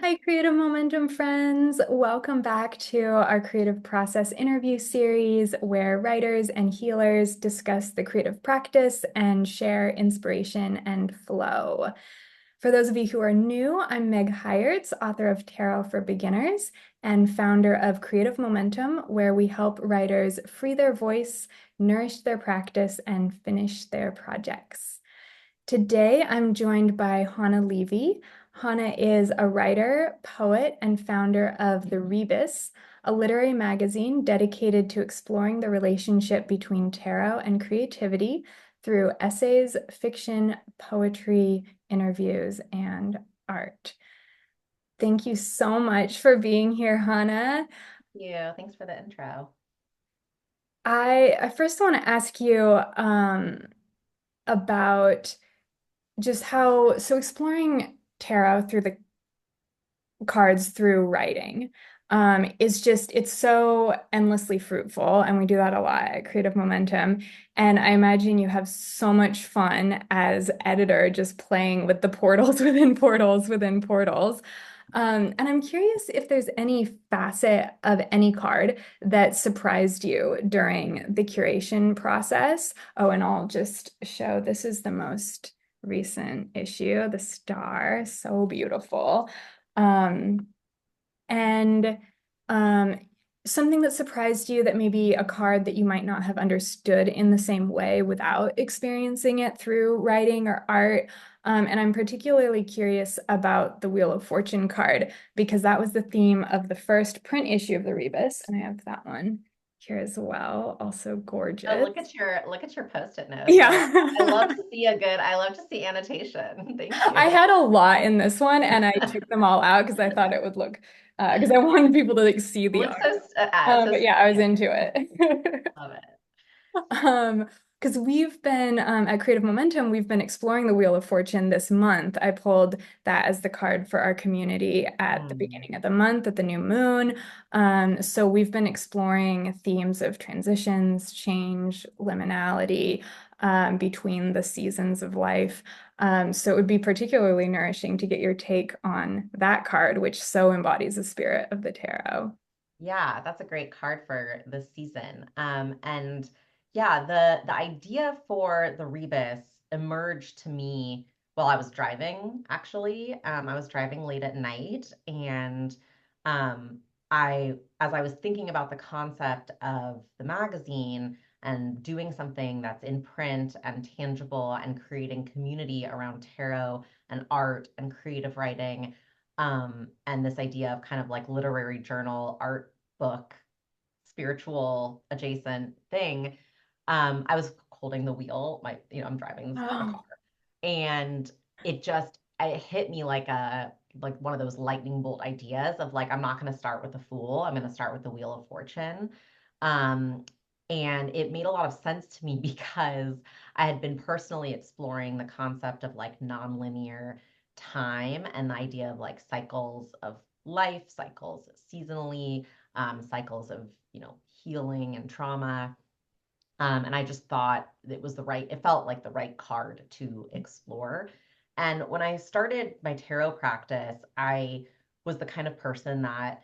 Hi, Creative Momentum friends. Welcome back to our creative process interview series where writers and healers discuss the creative practice and share inspiration and flow. For those of you who are new, I'm Meg Hyertz, author of Tarot for Beginners and founder of Creative Momentum, where we help writers free their voice, nourish their practice, and finish their projects. Today, I'm joined by Hannah Levy. Hannah is a writer, poet, and founder of the Rebis, a literary magazine dedicated to exploring the relationship between tarot and creativity through essays, fiction, poetry, interviews, and art. Thank you so much for being here, Hannah. You. Thanks for the intro. I first want to ask you about just so exploring tarot through the cards through writing is just, it's so endlessly fruitful. And we do that a lot at Creative Momentum. And I imagine you have so much fun as editor, just playing with the portals within portals within portals. And I'm curious if there's any facet of any card that surprised you during the curation process. Oh, and I'll just show this is the most recent issue, the star, so beautiful. Um, and um, Something that surprised you that maybe a card that you might not have understood in the same way without experiencing it through writing or art. And I'm particularly curious about the Wheel of Fortune card because that was the theme of the first print issue of the Rebus, and I have that one here as well. Also Oh, gorgeous. look at your post-it notes. I love Yeah. to see I love to see annotation. Thank you. I had a lot in this one and I took them all out because I thought it would look, because I wanted people to like see It the looks art. so But yeah, I was stunning. into it. Love it. Um, because we've been at Creative Momentum, we've been exploring the Wheel of Fortune this month. I pulled that as the card for our community at the Mm. beginning of the month, at the new moon. So we've been exploring themes of transitions, change, liminality, between the seasons of life. So it would be particularly nourishing to get your take on that card, which so embodies the spirit of the tarot. Yeah, that's a great card for this season. And yeah, the idea for the rebus emerged to me while I was driving, actually. I was driving late at night, and um, as I was thinking about the concept of the magazine and doing something that's in print and tangible and creating community around tarot and art and creative writing, and this idea of kind of like literary journal, art book, spiritual adjacent thing. I was holding the wheel. I'm driving a car, Oh. and it hit me like one of those lightning bolt ideas of like I'm not going to start with the Fool. I'm going to start with the Wheel of Fortune. Um, and it made a lot of sense to me because I had been personally exploring the concept of like nonlinear time and the idea of like cycles of life, cycles seasonally, cycles of, healing and trauma. And I just thought it felt like the right card to explore. And when I started my tarot practice, I was the kind of person that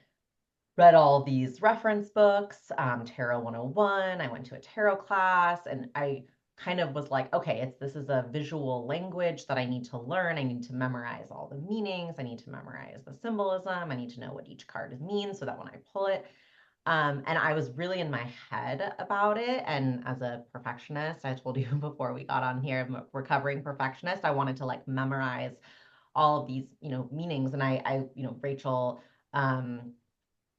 read all these reference books, Tarot 101. I went to a tarot class, and I kind of was like, okay, this is a visual language that I need to learn. I need to memorize all the meanings. I need to memorize the symbolism. I need to know what each card means so that when I pull it, and I was really in my head about it. And as a perfectionist, I told you before we got on here, I'm a recovering perfectionist. I wanted to like memorize all of these, meanings. And Rachel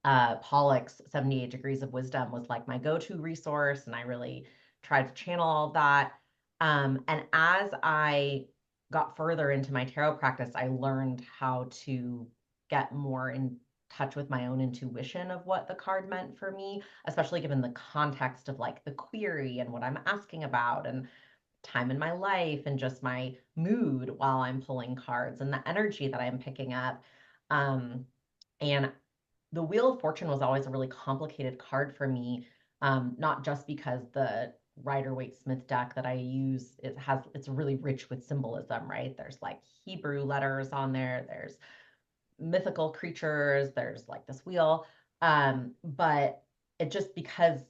Pollock's 78 Degrees of Wisdom was like my go-to resource, and I really tried to channel all of that. And as I got further into my tarot practice, I learned how to get more in touch with my own intuition of what the card meant for me, especially given the context of like the query and what I'm asking about and time in my life and just my mood while I'm pulling cards and the energy that I'm picking up. Um, and the Wheel of Fortune was always a really complicated card for me, not just because the Rider Waite Smith deck that I use it's really rich with symbolism, right? There's like Hebrew letters on there. There's mythical creatures. There's like this wheel. But it just because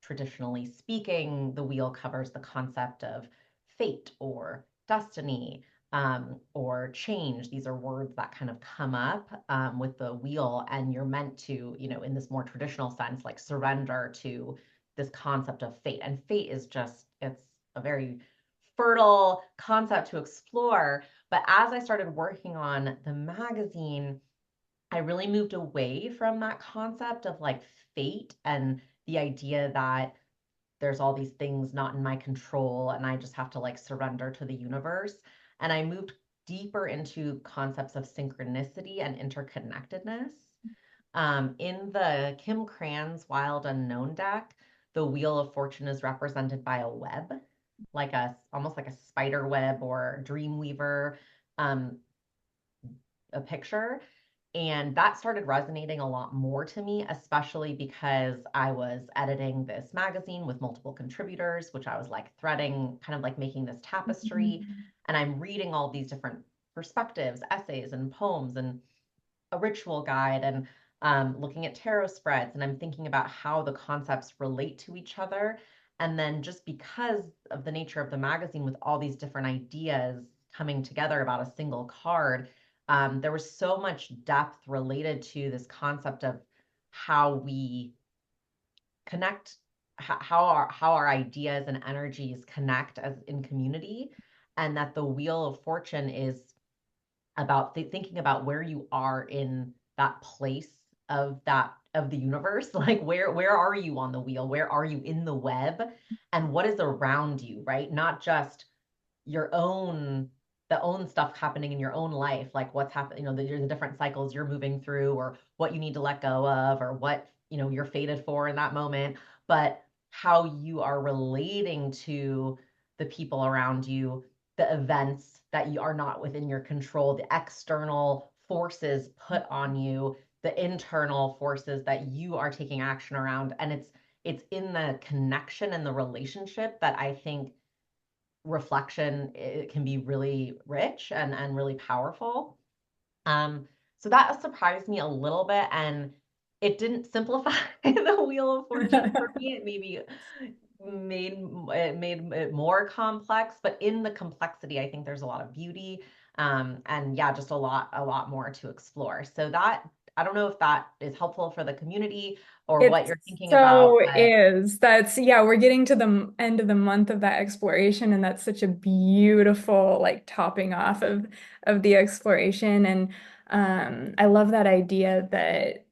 traditionally speaking, the wheel covers the concept of fate or destiny, or change. These are words that kind of come up with the wheel, and you're meant to, in this more traditional sense, like surrender to this concept of fate. And fate is just, it's a very fertile concept to explore. But as I started working on the magazine, I really moved away from that concept of like fate and the idea that there's all these things not in my control and I just have to like surrender to the universe. And I moved deeper into concepts of synchronicity and interconnectedness. In the Kim Cran's Wild Unknown deck, the Wheel of Fortune is represented by a web, like a almost like a spider web or dreamweaver, um, a picture. And that started resonating a lot more to me, especially because I was editing this magazine with multiple contributors, which I was like threading, kind of like making this tapestry. Mhm. And I'm reading all these different perspectives, essays, and poems, and a ritual guide, and looking at tarot spreads. And I'm thinking about how the concepts relate to each other. And then just because of the nature of the magazine, with all these different ideas coming together about a single card, there was so much depth related to this concept of how we connect, how our ideas and energies connect as in community, and that the Wheel of Fortune is about thinking about where you are in that place of the universe. Like where are you on the wheel, where are you in the web, and what is around you, right? Not just your own the own stuff happening in your own life, like what's happening, the different cycles you're moving through, or what you need to let go of, or what you're fated for in that moment, but how you are relating to the people around you, the events that you are not within your control, the external forces put on you, the internal forces that you are taking action around. And it's in the connection and the relationship that I think reflection, it can be really rich and really powerful. Um, so that surprised me a little bit, and it didn't simplify the Wheel of Fortune for me. It maybe made it more complex, but in the complexity, I think there's a lot of beauty, and yeah, just a lot more to explore. So that, I don't know if that is helpful for the community or It what you're thinking about, so but is. That's, yeah, we're getting to the end of the month of that exploration, and that's such a beautiful like topping off of the exploration. And I love that idea that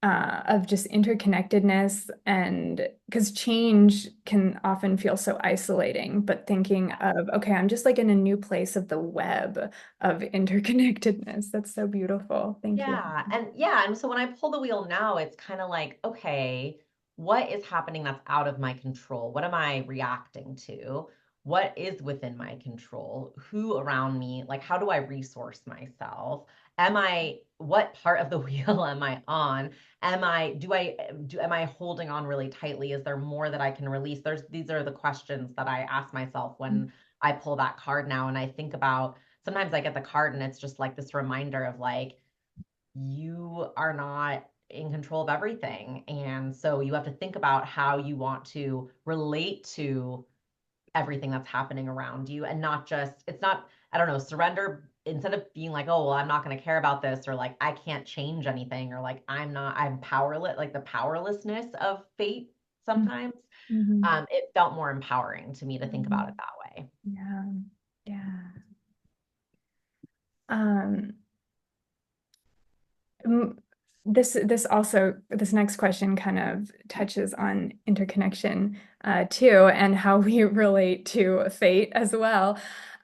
of just interconnectedness, and because change can often feel so isolating, but thinking of, okay, I'm just like in a new place of the web of interconnectedness. That's so beautiful. Thank you. yeah, and so when I pull the wheel now, it's kind of like, okay, what is happening that's out of my control? What am I reacting to? What is within my control? Who around me? Like, how do I resource myself? What part of the wheel am I on? Am I holding on really tightly? Is there more that I can release? These are the questions that I ask myself when I pull that card now, and I think about, sometimes I get the card and it's just like this reminder of like, you are not in control of everything. And so you have to think about how you want to relate to everything that's happening around you, and not just, it's not, I don't know, surrender, instead of being like, oh, well, I'm not going to care about this, or like, I can't change anything, or like, I'm powerless, like the powerlessness of fate sometimes. Mhm. It felt more empowering to me to think about it Mhm. that way. Yeah. Yeah. Um, Mm, this next question kind of touches on interconnection too, and how we relate to fate as well.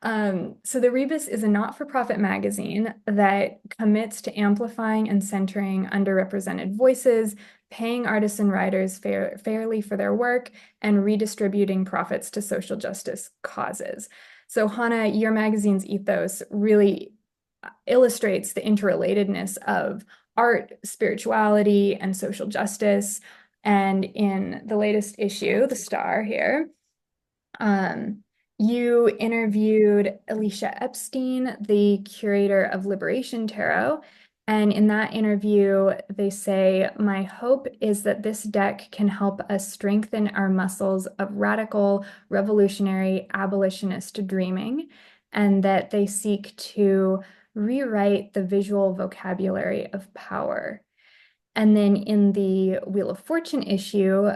So the Rebis is a not-for-profit magazine that commits to amplifying and centering underrepresented voices, paying artists and writers fairly for their work, and redistributing profits to social justice causes. So Hannah, your magazine's ethos really illustrates the interrelatedness of art, spirituality, and social justice. And in the latest issue, The Star here, um, you interviewed Alicia Epstein, the curator of Liberation Tarot, And in that interview, they say, my hope is that this deck can help us strengthen our muscles of radical, revolutionary, abolitionist dreaming, and that they seek to rewrite the visual vocabulary of power. And then in the Wheel of Fortune issue,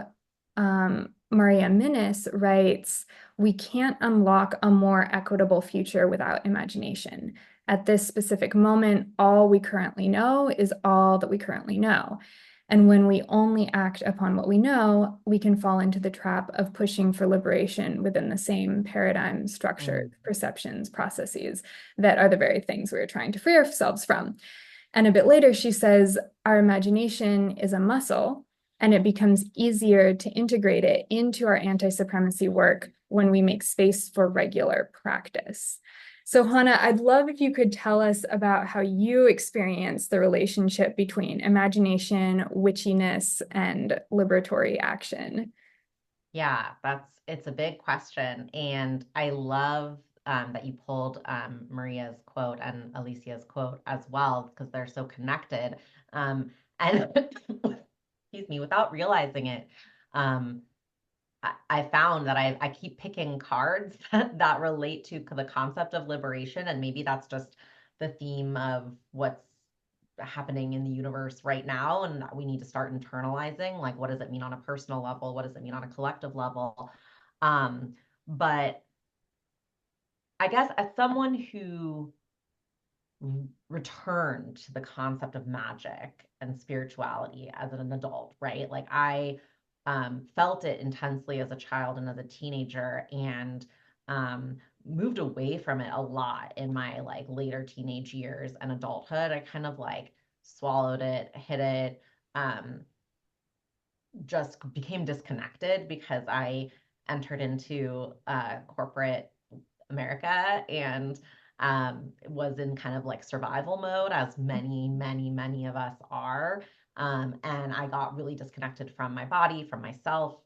Maria Minnis writes, we can't unlock a more equitable future without imagination. At this specific moment, all we currently know is all that we currently know. And when we only act upon what we know, we can fall into the trap of pushing for liberation within the same paradigm, structures, Mm. perceptions, processes that are the very things we're trying to free ourselves from. And a bit later, she says, our imagination is a muscle, and it becomes easier to integrate it into our anti-supremacy work when we make space for regular practice. So, Hannah, I'd love if you could tell us about how you experience the relationship between imagination, witchiness, and liberatory action. Yeah, it's a big question. And I love that you pulled Maria's quote and Alicia's quote as well, because they're so connected. And excuse me, without realizing it, um, I found that I keep picking cards that relate to the concept of liberation. And maybe that's just the theme of what's happening in the universe right now. And we need to start internalizing, like, what does it mean on a personal level? What does it mean on a collective level? But I guess as someone who returned to the concept of magic and spirituality as an adult, right? Like I felt it intensely as a child and as a teenager, and moved away from it a lot in my like later teenage years and adulthood. I kind of like swallowed it, hid it, um, just became disconnected because I entered into corporate America and was in kind of like survival mode, as many of us are. And I got really disconnected from my body, from myself,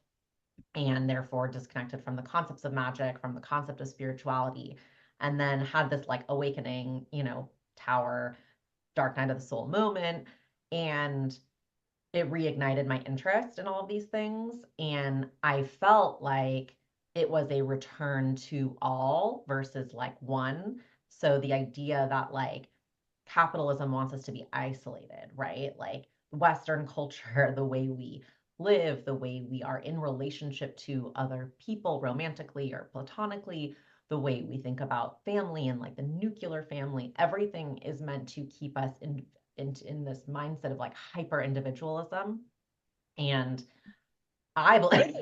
and therefore disconnected from the concepts of magic, from the concept of spirituality, and then had this like awakening, tower, dark night of the soul moment. And it reignited my interest in all of these things. And I felt like it was a return to all versus like one. So the idea that like capitalism wants us to be isolated, right? Like Western culture, the way we live, the way we are in relationship to other people romantically or platonically, the way we think about family and like the nuclear family, everything is meant to keep us in this mindset of like hyper individualism. And I believe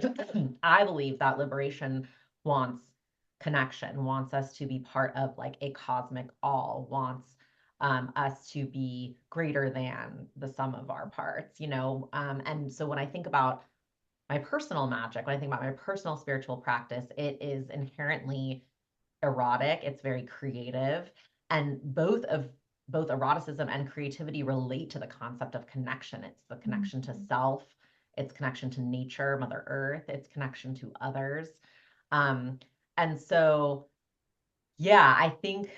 I believe that liberation wants connection, wants us to be part of like a cosmic all, wants us to be greater than the sum of our parts. And so when I think about my personal magic, when I think about my personal spiritual practice, it is inherently erotic, it's very creative, and both eroticism and creativity relate to the concept of connection. It's the connection to self, it's connection to nature, Mother Earth, it's connection to others. Um, and so, yeah, I think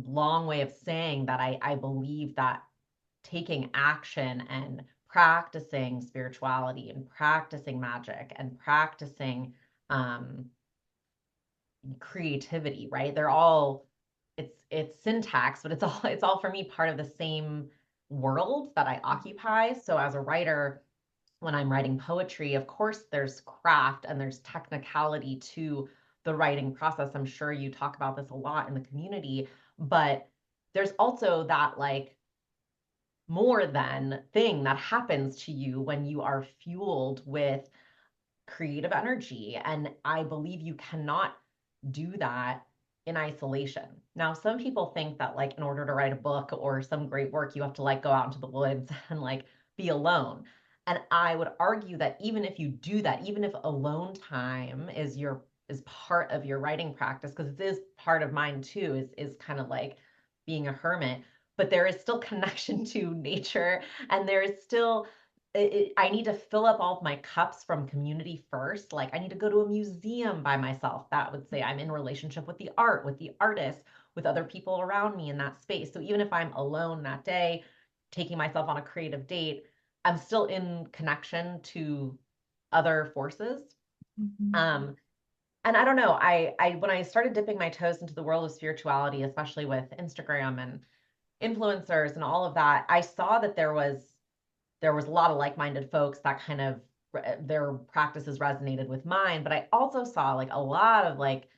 long way of saying that I believe that taking action and practicing spirituality and practicing magic and practicing um, creativity, right? They're all it's syntax, but it's all for me part of the same world that I occupy. So as a writer, when I'm writing poetry, of course there's craft and there's technicality to the writing process. I'm sure you talk about this a lot in the community, but there's also that like more than thing that happens to you when you are fueled with creative energy. And I believe you cannot do that in isolation. Now, some people think that like in order to write a book or some great work, you have to like go out into the woods and like be alone. And I would argue that even if you do that, even if alone time is part of your writing practice, because it is part of mine too, is kind of like being a hermit, but there is still connection to nature, and there is still I need to fill up all of my cups from community first. Like I need to go to a museum by myself. That would say I'm in relationship with the art, with the artist, with other people around me in that space. So even if I'm alone that day, taking myself on a creative date, I'm still in connection to other forces. Mhm. Um, and I don't know, I when I started dipping my toes into the world of spirituality, especially with Instagram and influencers and all of that, I saw that there was a lot of like-minded folks that kind of their practices resonated with mine, but I also saw like a lot of like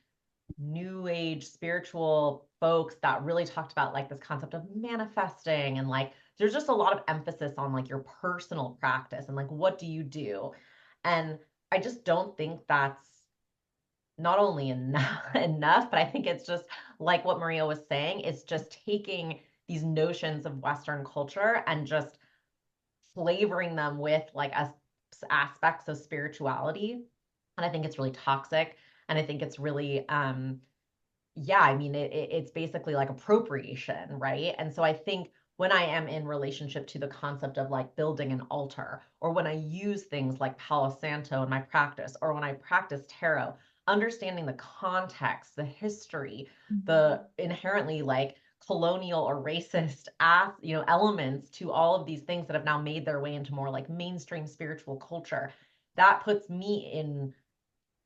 new age spiritual folks that really talked about like this concept of manifesting, and like there's just a lot of emphasis on like your personal practice and like what do you do. And I just don't think that's not only enough, but I think it's just like what Maria was saying, it's just taking these notions of Western culture and just flavoring them with like aspects of spirituality. And I think it's really toxic. And I think it's really, yeah, I mean, it's basically like appropriation, right? And so I think when I am in relationship to the concept of like building an altar, or when I use things like Palo Santo in my practice, or when I practice tarot, understanding the context, the history, the inherently like colonial or racist elements to all of these things that have now made their way into more like mainstream spiritual culture, that puts me in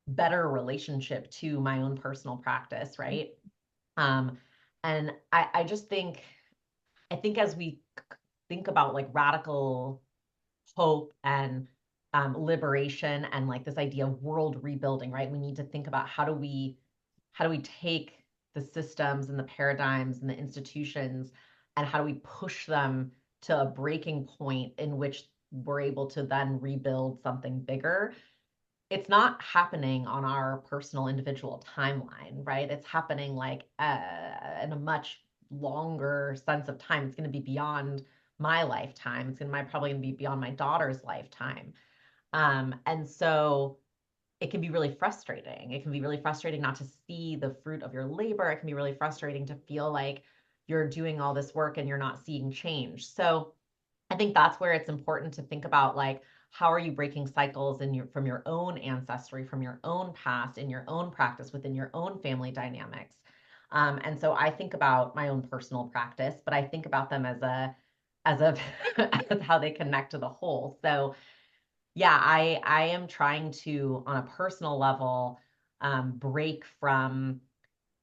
better relationship to my own personal practice, right? Um, and I just think, I think as we think about like radical hope and liberation and like this idea of world rebuilding, right? We need to think about how do we take the systems and the paradigms and the institutions, and how do we push them to a breaking point in which we're able to then rebuild something bigger. It's not happening on our personal individual timeline, right? It's happening like in a much longer sense of time. It's going to be beyond my lifetime. It's going to probably going to be beyond my daughter's lifetime. And so it can be really frustrating. It can be really frustrating not to see the fruit of your labor. It can be really frustrating to feel like you're doing all this work and you're not seeing change. So I think that's where it's important to think about like how are you breaking cycles in your from your own ancestry, from your own past, in your own practice, within your own family dynamics. And so I think about my own personal practice, but I think about them as a as how they connect to the whole. So yeah, I am trying to on a personal level break from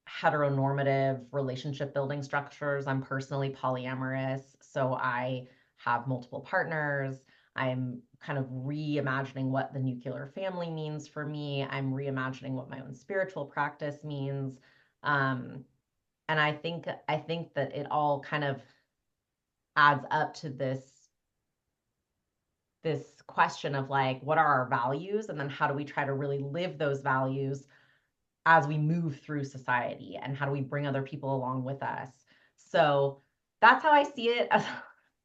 heteronormative relationship building structures. I'm personally polyamorous, so I have multiple partners. I'm kind of reimagining what the nuclear family means for me. I'm reimagining what my own spiritual practice means. Um, and I think that it all kind of adds up to this question of like what are our values, and then how do we try to really live those values as we move through society, and how do we bring other people along with us. So that's how I see it as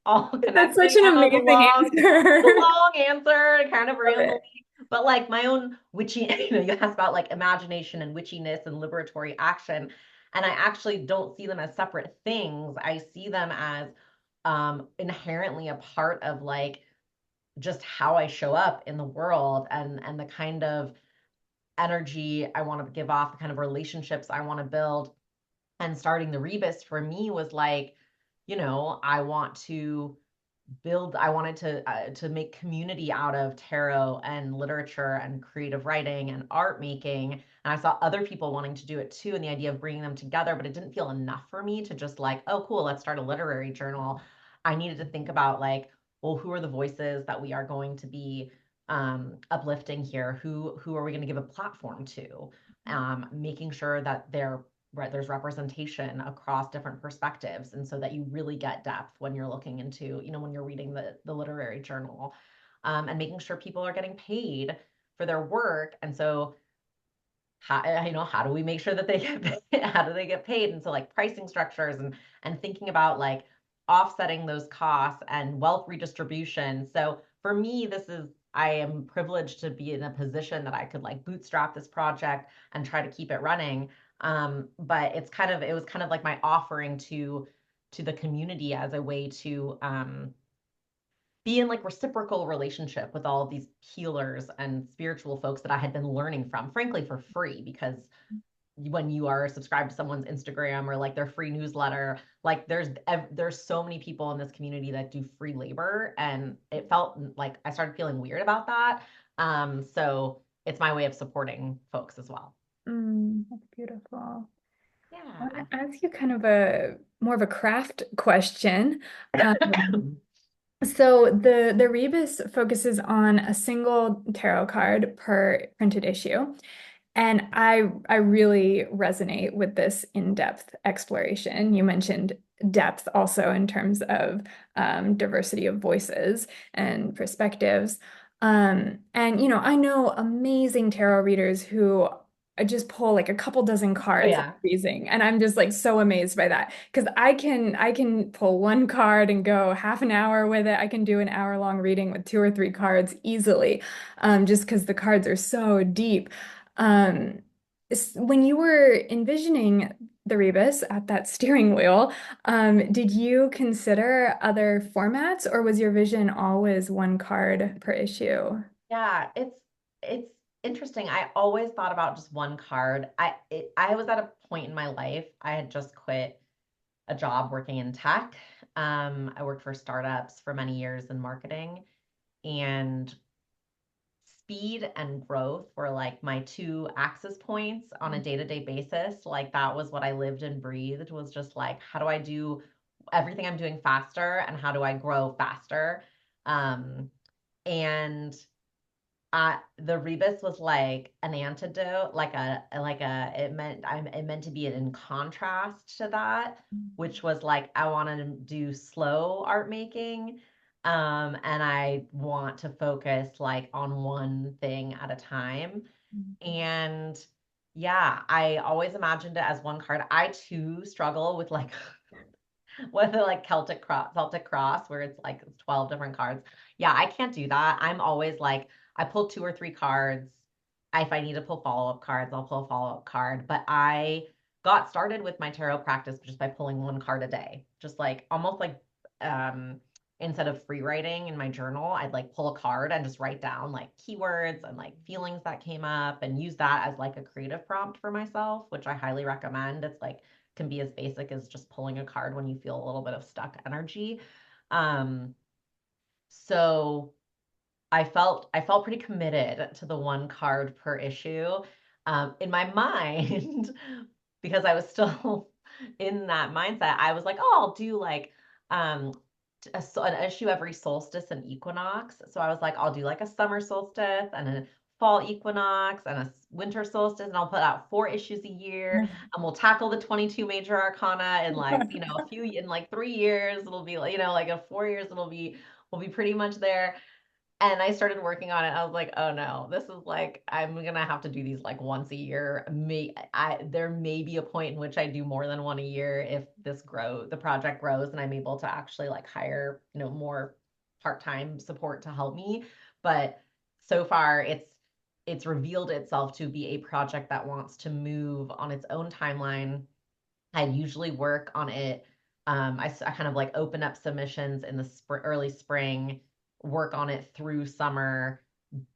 all That's such connecting. an I know amazing the answer. long answer, kind of Love rambly, it. but like my own witchy, you asked about like imagination and witchiness and liberatory action. And I actually don't see them as separate things. I see them as inherently a part of like just how I show up in the world, and the kind of energy I want to give off, the kind of relationships I want to build. And starting the Rebis for me was like, I want to I wanted to make community out of tarot and literature and creative writing and art making. And I saw other people wanting to do it too, and the idea of bringing them together, but it didn't feel enough for me to just like, oh, cool, let's start a literary journal. I needed to think about like, well, who are the voices that we are going to be uplifting here? Who are we going to give a platform to? Making sure that there's representation across different perspectives, and so that you really get depth when you're looking into, when you're reading the literary journal, and making sure people are getting paid for their work. And so how do we make sure that they get paid? How do they get paid? And so like pricing structures, and thinking about like offsetting those costs and wealth redistribution. So for me, I am privileged to be in a position that I could like bootstrap this project and try to keep it running. But it was kind of like my offering to the community as a way to be in like reciprocal relationship with all of these healers and spiritual folks that I had been learning from, frankly, for free, because when you are subscribed to someone's Instagram or like their free newsletter, like there's so many people in this community that do free labor, and it felt like I started feeling weird about that. So it's my way of supporting folks as well. That's beautiful. I want Yeah. to ask you kind of a more of a craft question. Um, so the Rebus focuses on a single tarot card per printed issue. And I really resonate with this in-depth exploration. You mentioned depth also in terms of diversity of voices and perspectives. And I know amazing tarot readers who just pull like a couple dozen Oh cards yeah. freezing, and I'm just like so amazed by that because I can pull one card and go half an hour with it. I can do an hour-long reading with two or three cards easily, just because the cards are so deep. Um, when you were envisioning the Rebus at that steering wheel, did you consider other formats, or was your vision always one card per issue? Yeah, it's interesting. I always thought about just one card. I was at a point in my life, I had just quit a job working in tech. I worked for startups for many years in marketing, and speed and growth were like my two access points on a day-to-day basis. Like that was what I lived and breathed, was just like, how do I do everything I'm doing faster and how do I grow faster? Um, and the rebus was like an antidote, it meant to be in contrast to that, which was like I wanted to do slow art making, and I want to focus like on one thing at a time. And yeah, I always imagined it as one card. I too struggle with like with the like Celtic cross where it's like 12 different cards. Yeah, I can't do that. I'm always like I pull two or three cards. If I need to pull follow-up cards, I'll pull a follow-up card. But I got started with my tarot practice just by pulling one card a day. Just like almost like um instead of free writing in my journal, I'd like pull a card and just write down like keywords and like feelings that came up and use that as like a creative prompt for myself, which I highly recommend. It's like can be as basic as just pulling a card when you feel a little bit of stuck energy. Um, so I felt pretty committed to the one card per issue. In my mind, because I was still in that mindset, I was like, oh, I'll do like um an issue every solstice and equinox. So I was like, I'll do like a summer solstice and a fall equinox and a winter solstice, and I'll put out 4 issues a year, and we'll tackle the 22 major arcana in like, in like 3 years. It'll be like, like in 4 years, we'll be pretty much there. And I started working on it. I was like, oh no, this is like I'm gonna have to do these like once a year. There may be a point in which I do more than one a year if the project grows and I'm able to actually like hire, more part-time support to help me. But so far it's revealed itself to be a project that wants to move on its own timeline. I usually work on it. I kind of like open up submissions in the early spring, work on it through summer,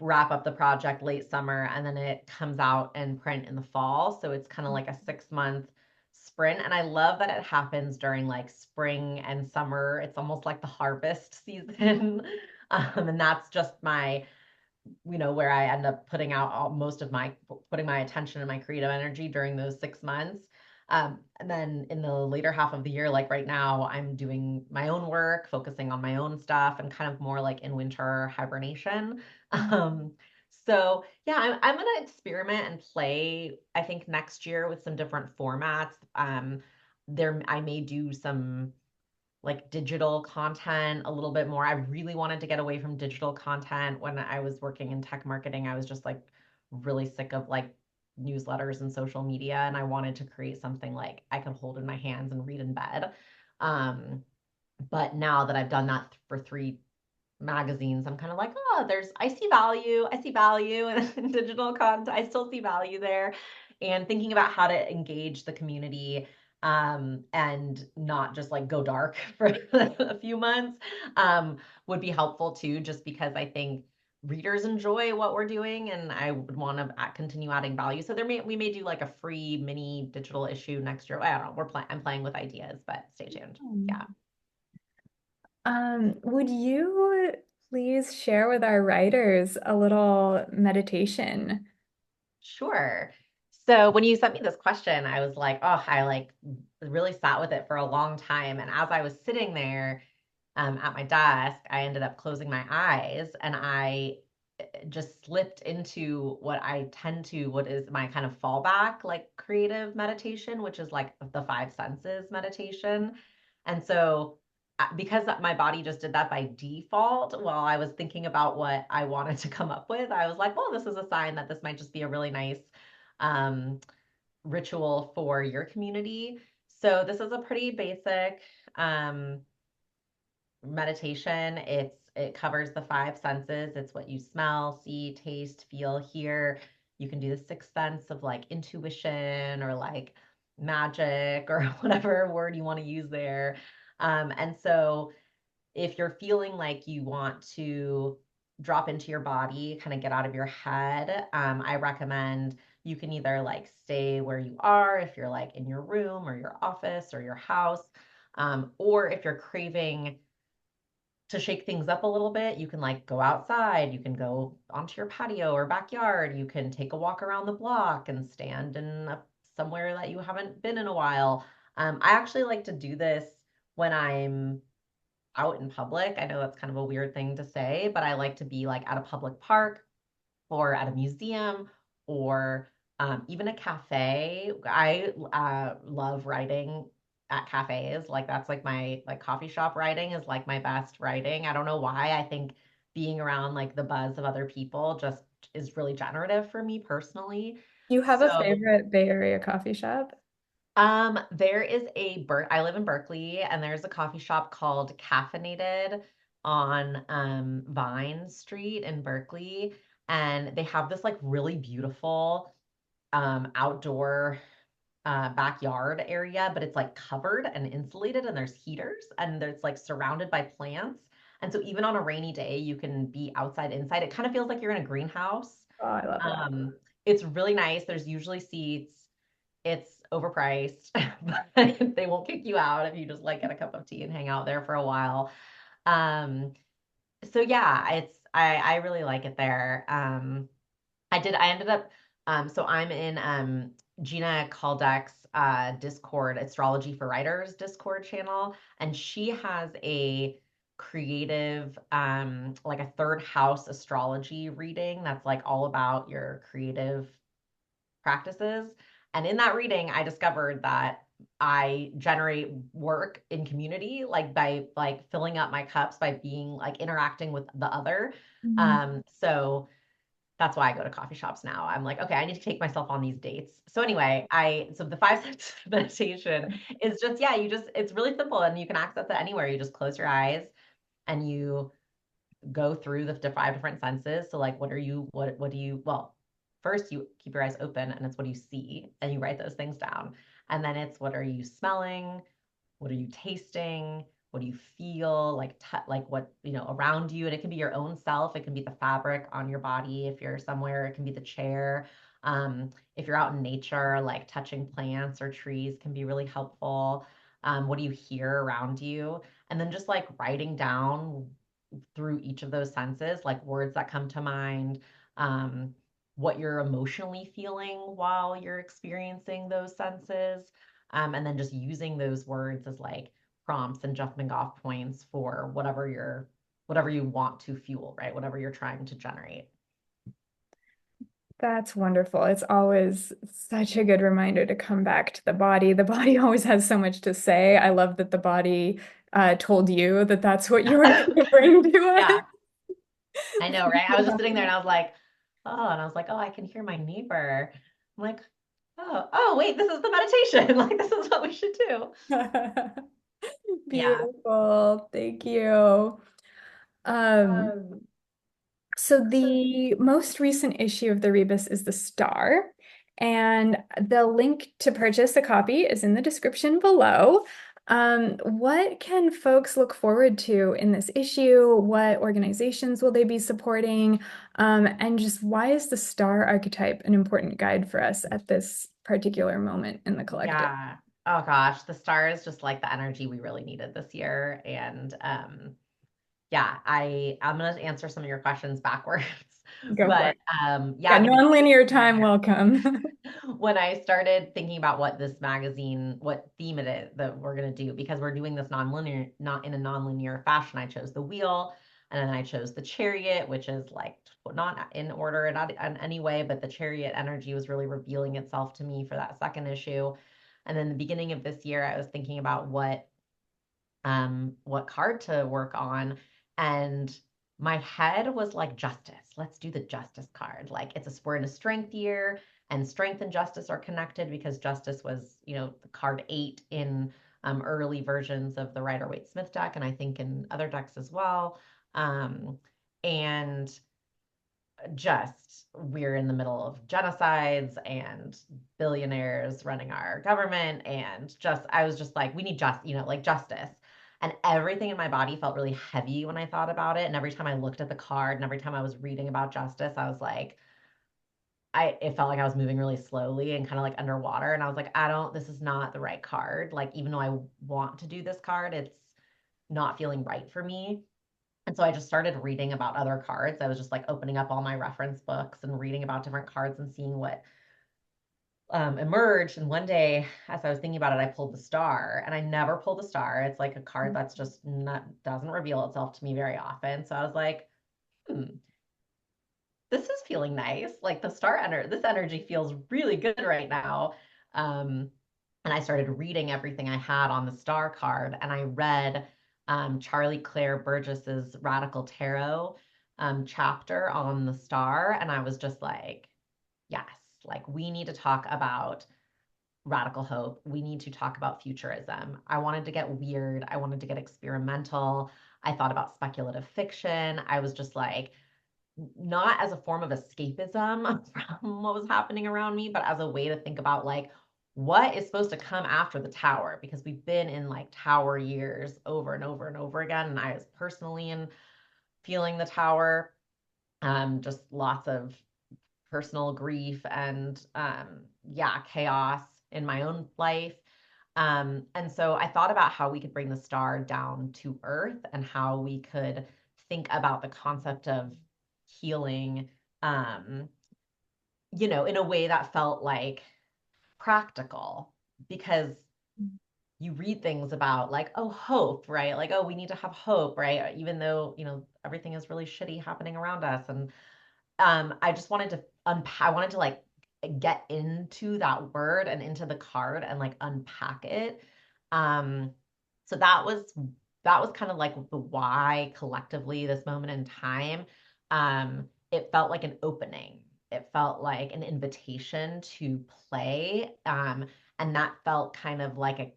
wrap up the project late summer, and then it comes out and print in the fall. So it's kind of like a 6 month sprint. And I love that it happens during like spring and summer. It's almost like the harvest season. And that's just where I end up putting my attention and my creative energy during those 6 months. And then in the later half of the year, like right now, I'm doing my own work, focusing on my own stuff, and kind of more like in winter hibernation. Um, so yeah, I'm gonna experiment and play, I think next year with some different formats. I may do some like digital content a little bit more. I really wanted to get away from digital content when I was working in tech marketing. I was just like really sick of like newsletters and social media, and I wanted to create something like I could hold in my hands and read in bed. Um, but now that I've done that for 3 magazines, I'm kind of like, oh, I see value in digital content. I still see value there. And thinking about how to engage the community, and not just like go dark for a few months, would be helpful too, just because I think readers enjoy what we're doing and I would want to continue adding value. So we may do like a free mini digital issue next year. I don't know. I'm playing with ideas, but stay tuned. Yeah. Would you please share with our writers a little meditation? Sure. So when you sent me this question, I was like, oh, I like really sat with it for a long time. And as I was sitting there at my desk, I ended up closing my eyes and I just slipped into what is my kind of fallback, like creative meditation, which is like the five senses meditation. And so, because my body just did that by default while I was thinking about what I wanted to come up with, I was like, well, this is a sign that this might just be a really nice um, ritual for your community. So, this is a pretty basic um, meditation. It covers the five senses. It's what you smell, see, taste, feel, hear. You can do the sixth sense of like intuition or like magic or whatever word you want to use there. And so if you're feeling like you want to drop into your body, kind of get out of your head, I recommend you can either like stay where you are if you're like in your room or your office or your house, or if you're craving to shake things up a little bit, you can like go outside, you can go onto your patio or backyard, you can take a walk around the block and stand in somewhere that you haven't been in a while. I actually like to do this when I'm out in public. I know that's kind of a weird thing to say, but I like to be like at a public park or at a museum or even a cafe. I love writing at cafes. Like that's like my like coffee shop writing is like my best writing. I don't know why. I think being around like the buzz of other people just is really generative for me personally. You have a So favorite Bay Area coffee shop? there is I live in Berkeley and there's a coffee shop called Caffeinated on Vine Street in Berkeley. And they have this like really beautiful outdoor backyard area, but it's like covered and insulated and there's heaters and there's like surrounded by plants. And so even on a rainy day, you can be outside, inside. It kind of feels like you're in a greenhouse. Oh, I love that. It's really nice. There's usually seats. It's overpriced, but they won't kick you out if you just like get a cup of tea and hang out there for a while. Um, so yeah, I really like it there. I ended up so I'm in Gina Caldeck's Discord, Astrology for Writers Discord channel, and she has a creative like a third house astrology reading that's like all about your creative practices. And in that reading, I discovered that I generate work in community, like by like filling up my cups by being like interacting with the other. Mhm. So that's why I go to coffee shops now. I'm like, okay, I need to take myself on these dates. So anyway, so the five steps meditation is just, yeah, it's really simple and you can access it anywhere. You just close your eyes and you go through the five different senses. So like what do you well, first you keep your eyes open and it's what do you see and you write those things down. And then it's what are you smelling? What are you tasting? What do you feel like like what, around you? And it can be your own self, it can be the fabric on your body if you're somewhere, it can be the chair. If you're out in nature, like touching plants or trees can be really helpful. What do you hear around you? And then just like writing down through each of those senses, like words that come to mind, um, what you're emotionally feeling while you're experiencing those senses, and then just using those words as like prompts and jumping off points for whatever you want to fuel, right? Whatever you're trying to generate. That's wonderful. It's always such a good reminder to come back to the body. The body always has so much to say. I love that the body told you that that's what you were going to bring to us. Yeah, I know, right? I was just sitting there and I was like, oh, and I was like, oh, I can hear my neighbor. I'm like, oh, wait, this is the meditation. Like, this is what we should do. Yeah. Beautiful. Thank you. Um, Um, so so the most recent issue of the Rebus is the Star, and the link to purchase a copy is in the description below. What can folks look forward to in this issue? What organizations will they be supporting? And just why is the star archetype an important guide for us at this particular moment in the collective? Yeah. Oh gosh, the star is just like the energy we really needed this year. And yeah, I'm gonna answer some of your questions backwards. Go for But it. yeah, Yeah, I mean, non-linear time, welcome. when I started thinking about what this magazine, what theme it is that we're gonna do, because we're doing this non-linear, not in a non-linear fashion, I chose the wheel, and then I chose the chariot, which is like not in order, not in any way, but the chariot energy was really revealing itself to me for that second issue. And then the beginning of this year, I was thinking about what card to work on. And my head was like justice. Let's do the justice card. Like we're in a strength year, and strength and justice are connected because justice was, the card 8 in early versions of the Rider-Waite-Smith deck, and I think in other decks as well. And just we're in the middle of genocides and billionaires running our government, and just I was just like, we need like justice. And everything in my body felt really heavy when I thought about it. And every time I looked at the card and every time I was reading about justice, I was like, it felt like I was moving really slowly and kind of like underwater. And I was like, this is not the right card. Like, even though I want to do this card, it's not feeling right for me. And so I just started reading about other cards. I was just like opening up all my reference books and reading about different cards and seeing what emerged. And one day, as I was thinking about it, I pulled the star, and I never pull the star. It's like a card that's just not doesn't reveal itself to me very often. So I was like, hmm, this is feeling nice. Like this energy feels really good right now. Um, and I started reading everything I had on the star card, and I read Charlie Claire Burgess's Radical Tarot chapter on the star, and I was just like, yes, like we need to talk about radical hope. We need to talk about futurism. I wanted to get weird. I wanted to get experimental. I thought about speculative fiction. I was just like, not as a form of escapism from what was happening around me, but as a way to think about like what is supposed to come after the tower, because we've been in like tower years over and over and over again. And I was personally in feeling the tower, just lots of personal grief and yeah, chaos in my own life. And so I thought about how we could bring the star down to earth and how we could think about the concept of healing, um, in a way that felt like practical, because you read things about like, oh, hope, right? Like, oh, we need to have hope, right? Even though, everything is really shitty happening around us. And I just wanted to unpack, I wanted to like get into that word and into the card and like unpack it. Um, so that was kind of like the why collectively this moment in time. It felt like an opening. It felt like an invitation to play. And that felt kind of like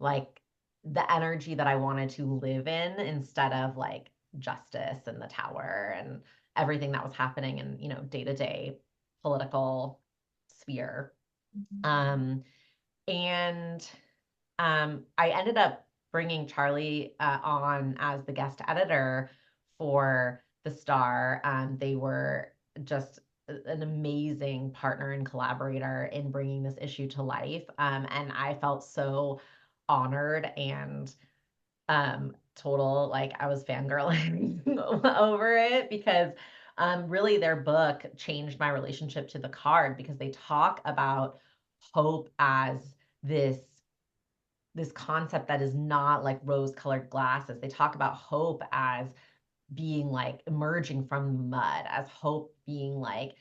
the energy that I wanted to live in instead of like justice and the tower and everything that was happening in, day-to-day political sphere. Um, and I ended up bringing Charlie on as the guest editor for The Star. They were just an amazing partner and collaborator in bringing this issue to life. And I felt so honored and total like I was fangirling over it, because really their book changed my relationship to the card, because they talk about hope as this this concept that is not like rose colored glasses. They talk about hope as being like emerging from the mud, as hope being like,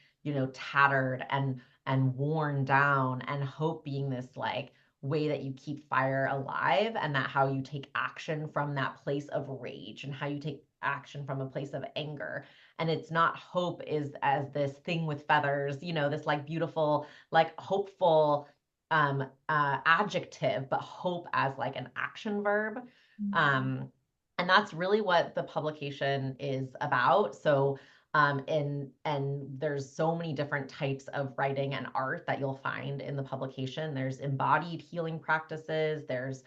tattered and worn down, and hope being this like way that you keep fire alive, and that how you take action from that place of rage and how you take action from a place of anger. And it's not hope is as this thing with feathers, this like beautiful, like hopeful adjective, but hope as like an action verb. And that's really what the publication is about. So, and there's so many different types of writing and art that you'll find in the publication. There's embodied healing practices, there's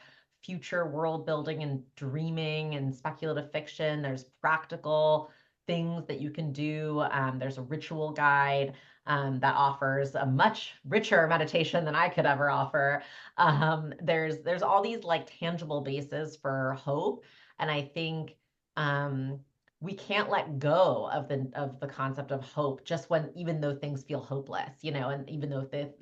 future world building and dreaming and speculative fiction. There's practical things that you can do. There's a ritual guide that offers a much richer meditation than I could ever offer. There's all these like tangible bases for hope, and I think um, we can't let go of the concept of hope just when even though things feel hopeless, and even though the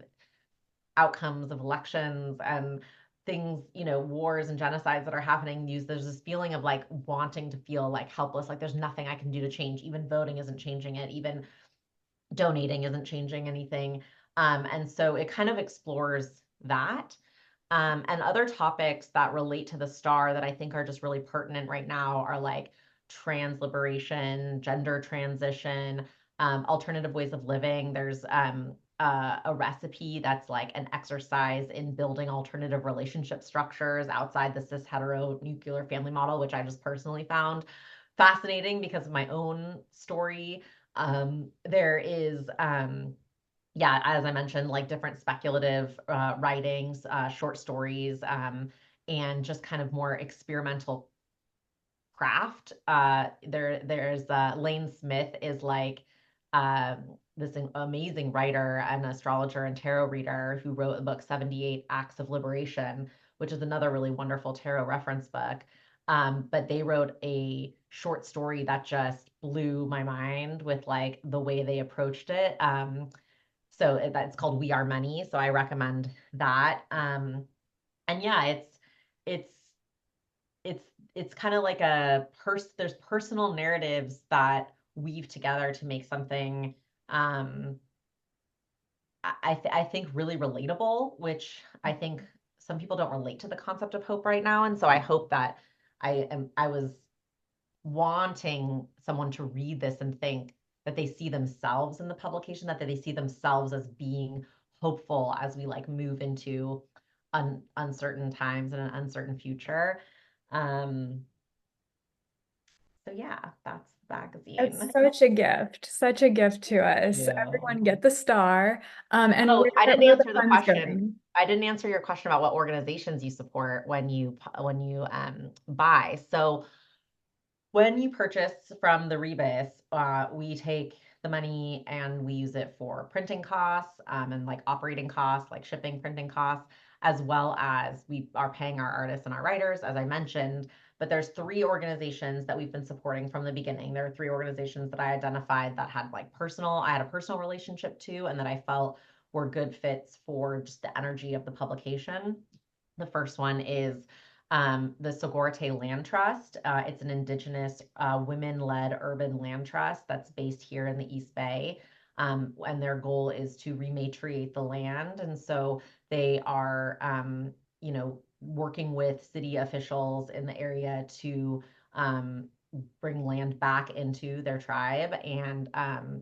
outcomes of elections and things, wars and genocides that are happening, there's this feeling of like wanting to feel like helpless, like there's nothing I can do to change. Even voting isn't changing it, even donating isn't changing anything. And so it kind of explores that. And other topics that relate to the star that I think are just really pertinent right now are like trans liberation, gender transition, alternative ways of living. There's a recipe that's like an exercise in building alternative relationship structures outside the cis hetero nuclear family model, which I just personally found fascinating because of my own story. There is yeah, as I mentioned, like different speculative writings, short stories, and just kind of more experimental craft. There's Lane Smith is like this amazing writer and astrologer and tarot reader who wrote the book 78 Acts of Liberation, which is another really wonderful tarot reference book. But they wrote a short story that just blew my mind with like the way they approached it. So that's called We Are Money. So I recommend that. And yeah, it's it's it's kind of like there's personal narratives that weave together to make something um I think really relatable, which I think some people don't relate to the concept of hope right now. And so I hope that I was wanting someone to read this and think that they see themselves in the publication, that they see themselves as being hopeful as we like move into uncertain times and an uncertain future. Um, so yeah, that's the That's magazine. such a gift to us. Yeah. Everyone get the star. And Oh, I didn't where are the answer the funds question. going? I didn't answer your question about what organizations you support when you buy. So when you purchase from the Rebis, we take the money and we use it for printing costs and like operating costs, like shipping, printing costs, as well as we are paying our artists and our writers, as I mentioned. But there's three organizations that we've been supporting from the beginning. There are three organizations that I identified that had like I had a personal relationship to, and that I felt were good fits for just the energy of the publication. The first one is the Sogorea Land Trust. It's an indigenous women-led urban land trust that's based here in the East Bay. And their goal is to rematriate the land. And so they are, working with city officials in the area to bring land back into their tribe and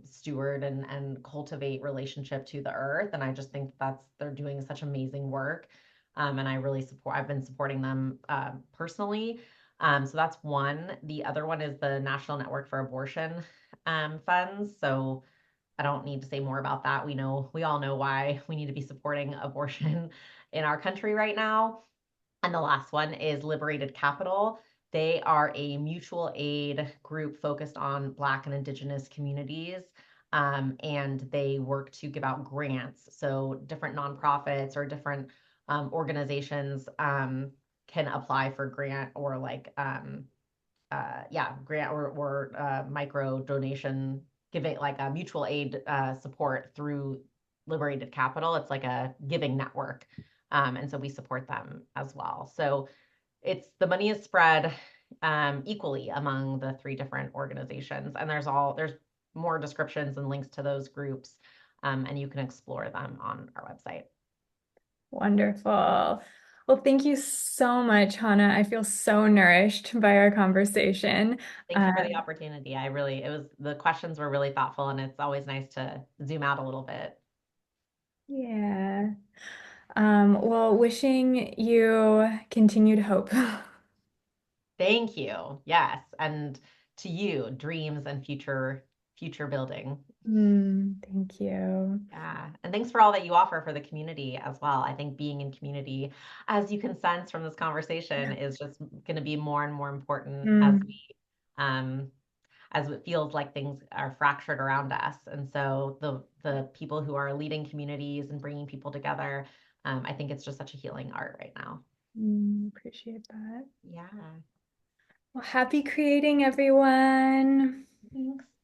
steward and cultivate relationship to the earth. And I just think they're doing such amazing work. And I've been supporting them personally. So that's one. The other one is the National Network for Abortion funds. So I don't need to say more about that. We all know why we need to be supporting abortion in our country right now. And the last one is Liberated Capital. They are a mutual aid group focused on Black and Indigenous communities. And they work to give out grants. So different nonprofits or different organizations can apply for grant or like grant or micro donation, giving like a mutual aid support through Liberated Capital. It's like a giving network. And so we support them as well. So it's the money is spread equally among the three different organizations. And there's more descriptions and links to those groups. And you can explore them on our website. Wonderful. Well, thank you so much, Hannah. I feel so nourished by our conversation. Thank Uh, you for the opportunity. The questions were really thoughtful, and it's always nice to zoom out a little bit. yeah. Well, wishing you continued hope. Thank you. Yes. And to you, dreams and future future building. Thank you. Yeah. And thanks for all that you offer for the community as well. I think being in community, as you can sense from this conversation, is just going to be more and more important Mm, um, as it feels like things are fractured around us. And so the people who are leading communities and bringing people together, I think it's just such a healing art right now. appreciate that. Yeah. Well, happy creating, everyone.